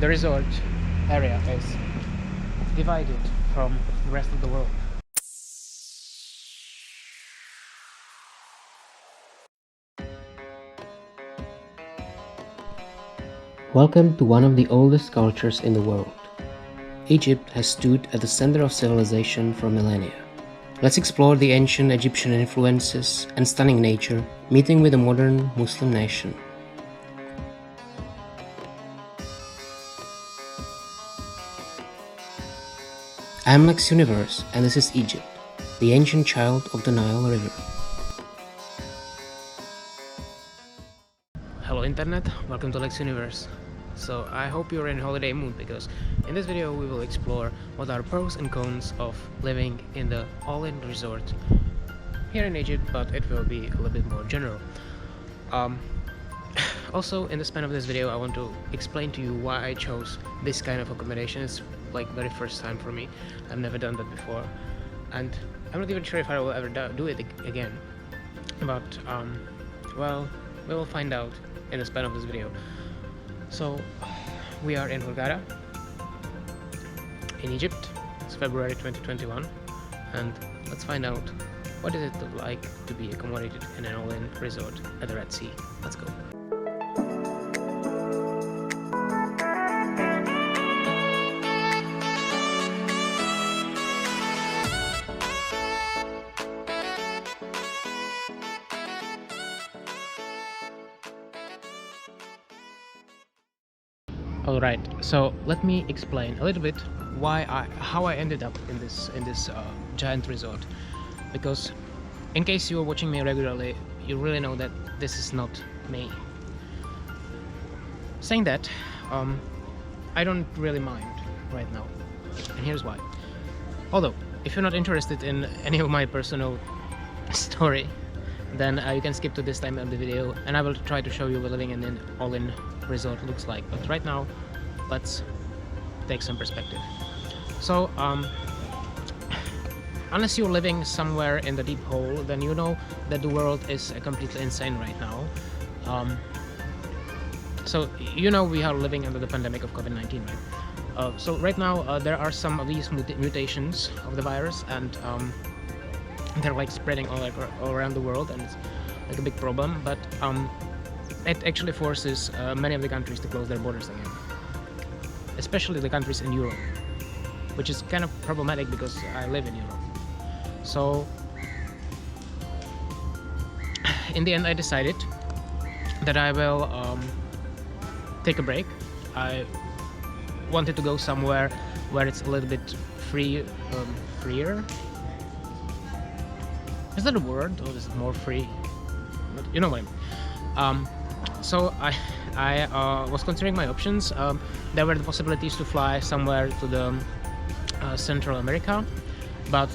the resort area is divided from the rest of the world. Welcome to one of the oldest cultures in the world. Egypt has stood at the center of civilization for millennia. Let's explore the ancient Egyptian influences and stunning nature, meeting with a modern Muslim nation. I am Lex Universe, and this is Egypt, the ancient child of the Nile River. Hello Internet, welcome to Lex Universe. So I hope you're in holiday mood, because in this video we will explore what are pros and cons of living in the all-in resort here in Egypt, but it will be a little bit more general. Also, in the span of this video, I want to explain to you why I chose this kind of accommodation. It's like very first time for me. I've never done that before, and I'm not even sure if I will ever do it again. But well, we will find out in the span of this video. So we are in Hurghada in Egypt. It's February 2021, and let's find out what is it like to be accommodated in an all-in resort at the Red Sea. Let's go. Alright, so let me explain a little bit how I ended up in this giant resort, because in case you are watching me regularly, you really know that this is not me. Saying that, I don't really mind right now, and here's why. Although, if you're not interested in any of my personal story, then you can skip to this time of the video, and I will try to show you what living in an all-in resort looks like. But right now, let's take some perspective. So unless you're living somewhere in the deep hole, then you know that the world is completely insane right now. So you know we are living under the pandemic of COVID-19, right? So right now there are some of these mutations of the virus, and they're like spreading all around the world, and it's like a big problem. But it actually forces many of the countries to close their borders again, especially the countries in Europe, which is kind of problematic because I live in Europe. So in the end, I decided that I will take a break. I wanted to go somewhere where it's a little bit freer. Is that a word, or is it more free? But you know what I mean. So I was considering my options. There were the possibilities to fly somewhere to the Central America, but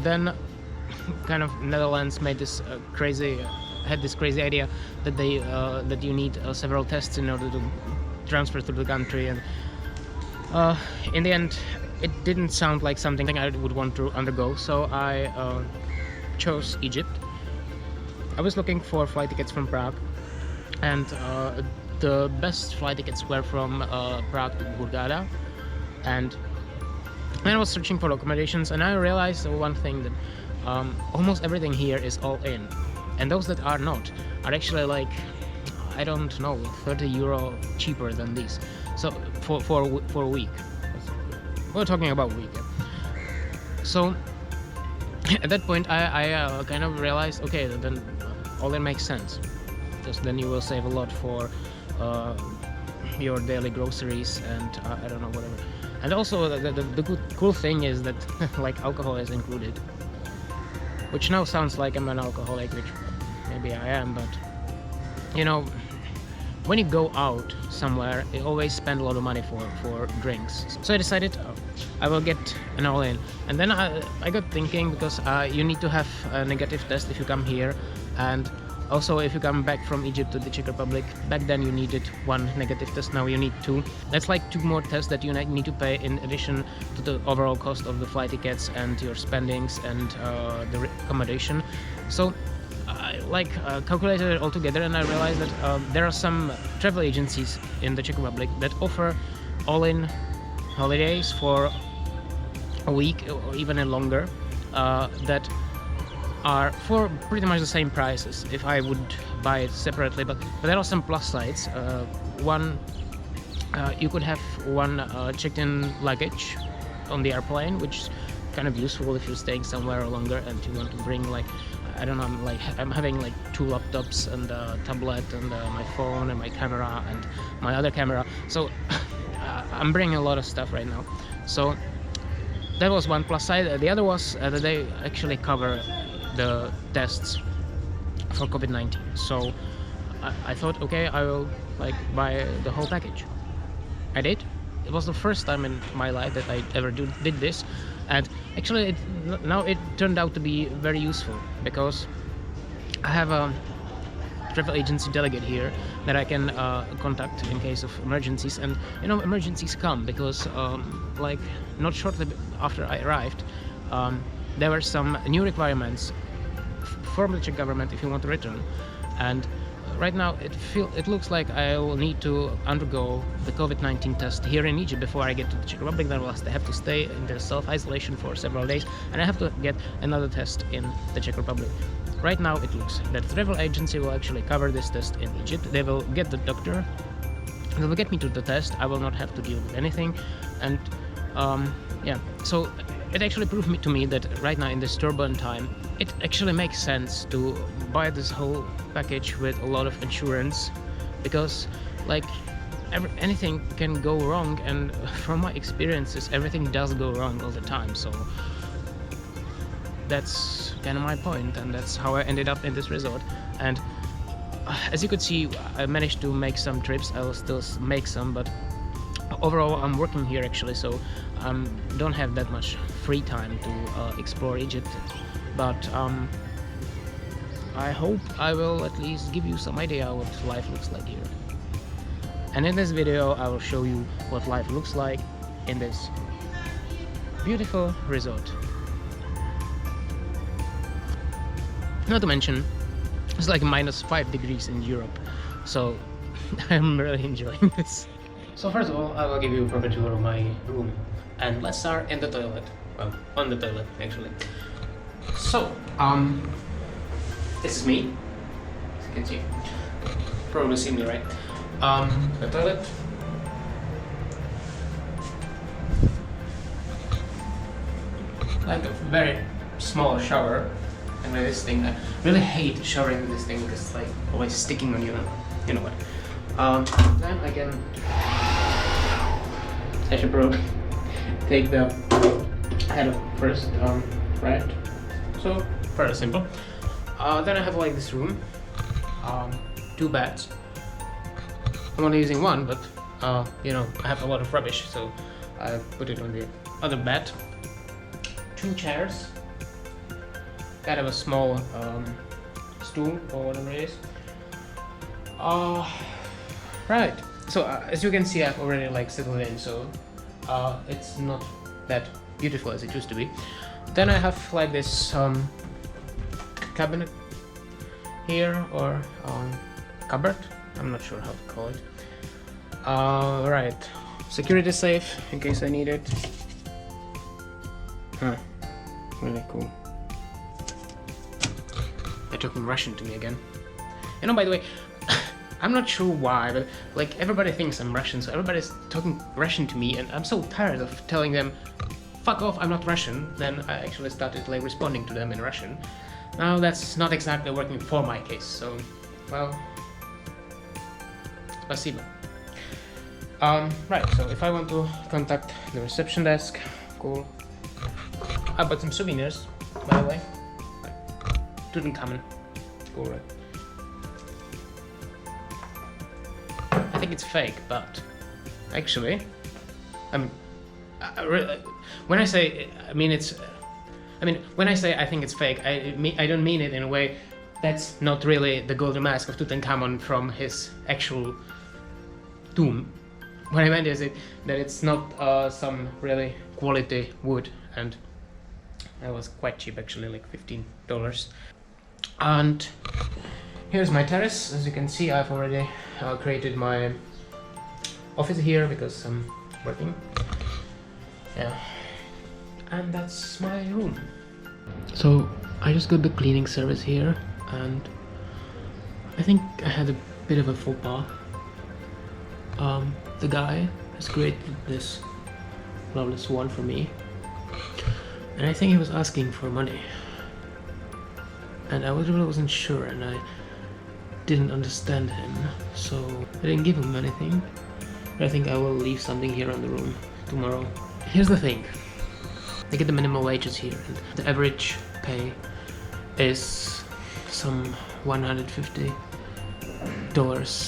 then kind of Netherlands made this crazy idea that that you need several tests in order to transfer to the country, and in the end it didn't sound like something I would want to undergo. So I chose Egypt. I was looking for flight tickets from Prague, and the best flight tickets were from Prague to Hurghada, and I was searching for accommodations, and I realized one thing, that almost everything here is all in, and those that are not are actually like, I don't know, 30 euro cheaper than these. So for a week, we're talking about a week. So at that point I kind of realized, okay, then all that makes sense, because then you will save a lot for your daily groceries and I don't know, whatever. And also the cool thing is that like alcohol is included, which now sounds like I'm an alcoholic, which maybe I am, but you know, when you go out somewhere, you always spend a lot of money for drinks. So I decided I will get an all-in, and then I got thinking, because you need to have a negative test if you come here, and also if you come back from Egypt to the Czech Republic. Back then you needed one negative test, now you need two. That's like two more tests that you need to pay in addition to the overall cost of the flight tickets and your spendings and the accommodation. So I calculated it all together, and I realized that there are some travel agencies in the Czech Republic that offer all-in holidays for a week or even longer that are for pretty much the same prices if I would buy it separately, but there are some plus sides. One, you could have one checked-in luggage on the airplane, which is kind of useful if you're staying somewhere longer and you want to bring, like, I don't know, I'm having like 2 laptops and a tablet and my phone and my camera and my other camera, so I'm bringing a lot of stuff right now. So that was one plus side. The other was that they actually cover the tests for COVID-19. So I thought, okay, I will like buy the whole package. I did. It was the first time in my life that I ever did this, and actually now it turned out to be very useful because I have a travel agency delegate here that I can contact in case of emergencies, and you know, emergencies come because like not shortly after I arrived, there were some new requirements from the Czech government if you want to return, and right now it looks like I will need to undergo the COVID-19 test here in Egypt before I get to the Czech Republic. Then I have to stay in the self-isolation for several days, and I have to get another test in the Czech Republic. Right now it looks that the travel agency will actually cover this test in Egypt. They will get the doctor, they will get me to the test. I will not have to deal with anything, and yeah, so it actually proved to me that right now in this turbulent time, it actually makes sense to buy this whole package with a lot of insurance, because like anything can go wrong, and from my experiences everything does go wrong all the time. So that's kind of my point, and that's how I ended up in this resort. And as you could see, I managed to make some trips. I will still make some, but overall I'm working here actually, so don't have that much free time to explore Egypt, but I hope I will at least give you some idea what life looks like here. And in this video I will show you what life looks like in this beautiful resort. Not to mention, it's like -5 degrees in Europe, so I'm really enjoying this. So first of all, I will give you a proper tour of my room, and let's start in the toilet. Well, on the toilet actually. So this is me, as you can see. Probably see me, right? The toilet. Like a very small shower. And with this thing, I really hate showering with this thing because it's like always sticking on you. You know what? Then I can. I should probably take the head of first, right? So very simple. Then I have like this room, 2 beds. I'm only using one, but you know, I have a lot of rubbish, so I put it on the other bed. 2 chairs. Kind of a small stool or whatever it is. Right. So as you can see, I've already like settled in, so it's not that beautiful as it used to be. Then I have like this cabinet here, or cupboard. I'm not sure how to call it. Right. Security safe in case I need it. Really cool. They're talking Russian to me again. You know, by the way, I'm not sure why, but like everybody thinks I'm Russian, so everybody's talking Russian to me, and I'm so tired of telling them, fuck off, I'm not Russian. Then I actually started like responding to them in Russian. Now that's not exactly working for my case, so, well, спасибо. Right, so if I want to contact the reception desk, cool. I bought some souvenirs, by the way. Tutankhamun. Cool, right? I think it's fake, but actually, I mean, when I say, when I say I think it's fake, I don't mean it in a way that's not really the golden mask of Tutankhamun from his actual tomb. What I meant is that it's not some really quality wood, and it was quite cheap actually, like $15. And here's my terrace. As you can see, I've already created my office here because I'm working. Yeah, and that's my room. So I just got the cleaning service here, and I think I had a bit of a faux pas. The guy has created this lovely swan for me, and I think he was asking for money, and I really wasn't sure, and I didn't understand him, so I didn't give him anything. But I think I will leave something here on the room tomorrow. Here's the thing, they get the minimum wages here, and the average pay is some $150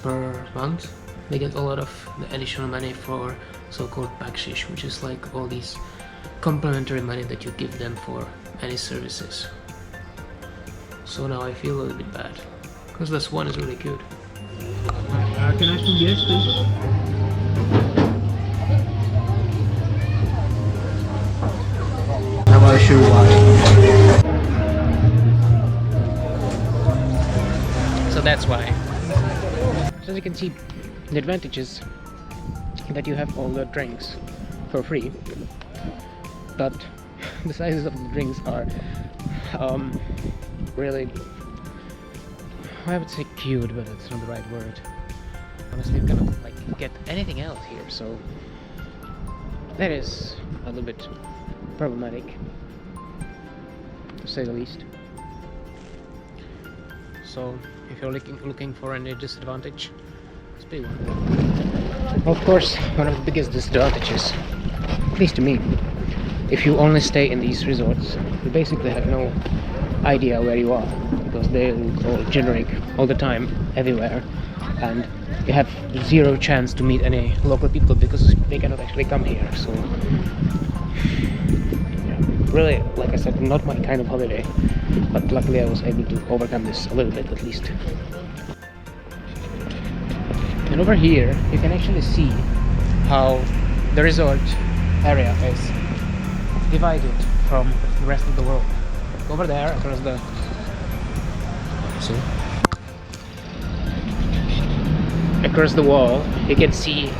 per month. They get a lot of the additional money for so-called bakshish, which is like all these complimentary money that you give them for any services. So now I feel a little bit bad, because this one is really good. Can I have some beers, please? I'm not sure why. So that's why. So as you can see, the advantage is that you have all the drinks for free, but the sizes of the drinks are really, I would say cute, but it's not the right word. Honestly, you cannot like get anything else here, so that is a little bit problematic, to say the least. So if you're looking for any disadvantage, it's a big one. Of course, one of the biggest disadvantages, at least to me, if you only stay in these resorts, you basically have no idea where you are, because they look all generic all the time, everywhere, and you have zero chance to meet any local people because they cannot actually come here. So yeah, really, like I said, not my kind of holiday, but luckily I was able to overcome this a little bit at least. And over here you can actually see how the resort area is divided from the rest of the world. Over there, across the across the wall, you can see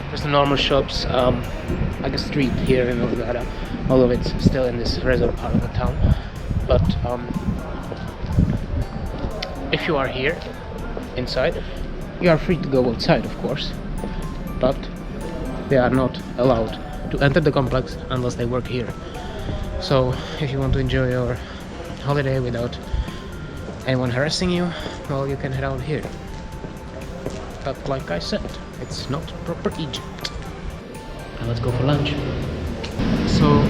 there's the normal shops, like a street here in Novgorod, although it's still in this resort part of the town. But if you are here inside, you are free to go outside, of course, but they are not allowed to enter the complex unless they work here. So if you want to enjoy your holiday without anyone harassing you, well, you can head out here. But like I said, it's not proper Egypt. Now let's go for lunch. So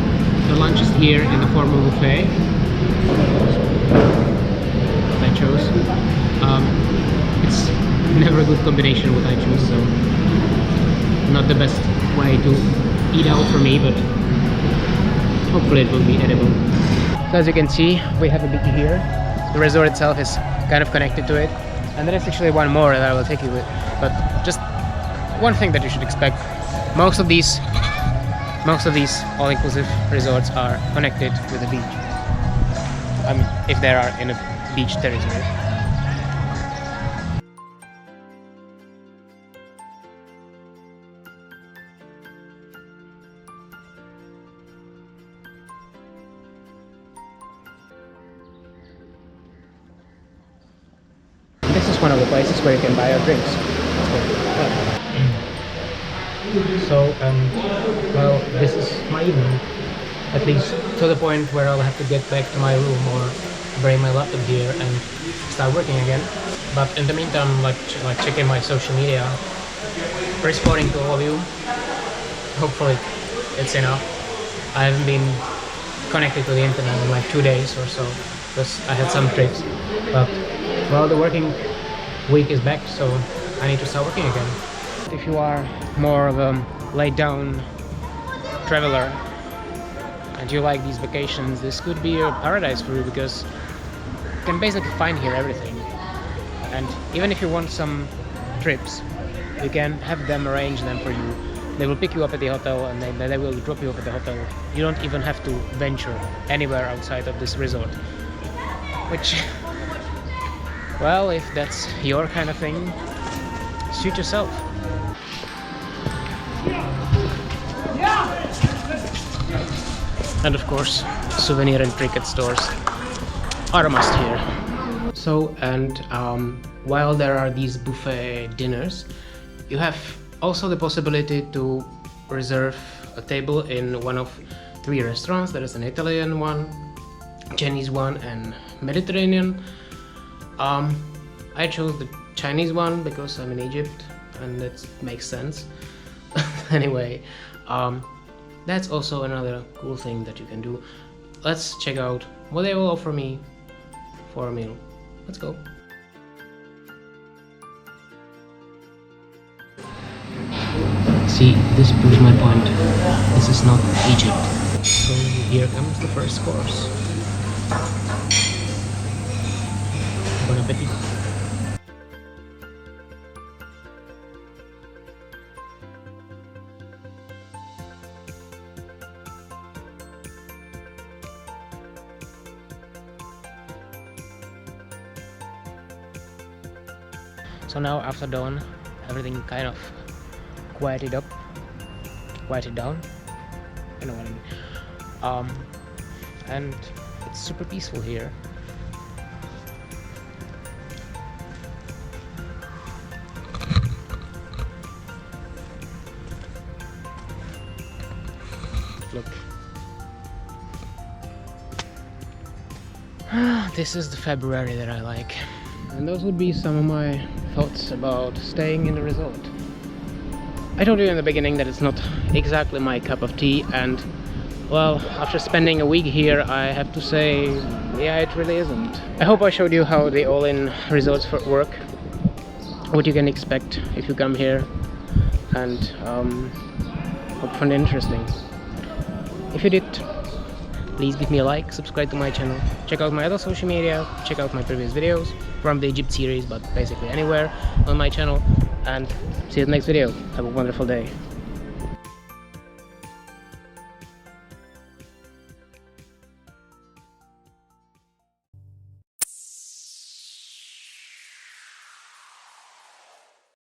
the lunch is here in the form of a buffet. What I chose. It's never a good combination what I choose, so not the best way to eat out for me, but hopefully it will be edible. So as you can see, we have a beach here. The resort itself is kind of connected to it, and there is actually one more that I will take you with. But just one thing that you should expect: most of these all-inclusive resorts are connected with the beach. I mean, if they are in a beach territory. This is one of the places where you can buy your drinks. So, well, this is my evening, at least to the point where I'll have to get back to my room or bring my laptop here and start working again. But in the meantime, like checking my social media, responding to all of you. Hopefully, it's enough. I haven't been connected to the internet in like 2 days or so because I had some trips. But well, the working week is back, so I need to start working again. If you are more of a laid down traveler and you like these vacations, this could be a paradise for you, because you can basically find here everything. And even if you want some trips, you can have them arrange them for you. They will pick you up at the hotel and they will drop you off at the hotel. You don't even have to venture anywhere outside of this resort, which, well, if that's your kind of thing, suit yourself. And of course, souvenir and trinket stores are a must here. So, and while there are these buffet dinners, you have also the possibility to reserve a table in one of 3 restaurants. There is an Italian one, Chinese one, and Mediterranean. I chose the Chinese one because I'm in Egypt and that makes sense. Anyway, that's also another cool thing that you can do. Let's check out what they will offer me for a meal. Let's go. See, this proves my point. This is not Egypt. So here comes the first course. Bon appetit. So now after dawn, everything kind of quieted down, you know what I mean. And it's super peaceful here. Look. This is the February that I like. And those would be some of my thoughts about staying in the resort. I told you in the beginning that it's not exactly my cup of tea, and well, after spending a week here, I have to say, yeah, it really isn't. I hope I showed you how the all-in resorts work, what you can expect if you come here, and hope you found it interesting. If you did, please give me a like, subscribe to my channel, check out my other social media, check out my previous videos from the Egypt series, but basically anywhere on my channel, and see you in the next video. Have a wonderful day.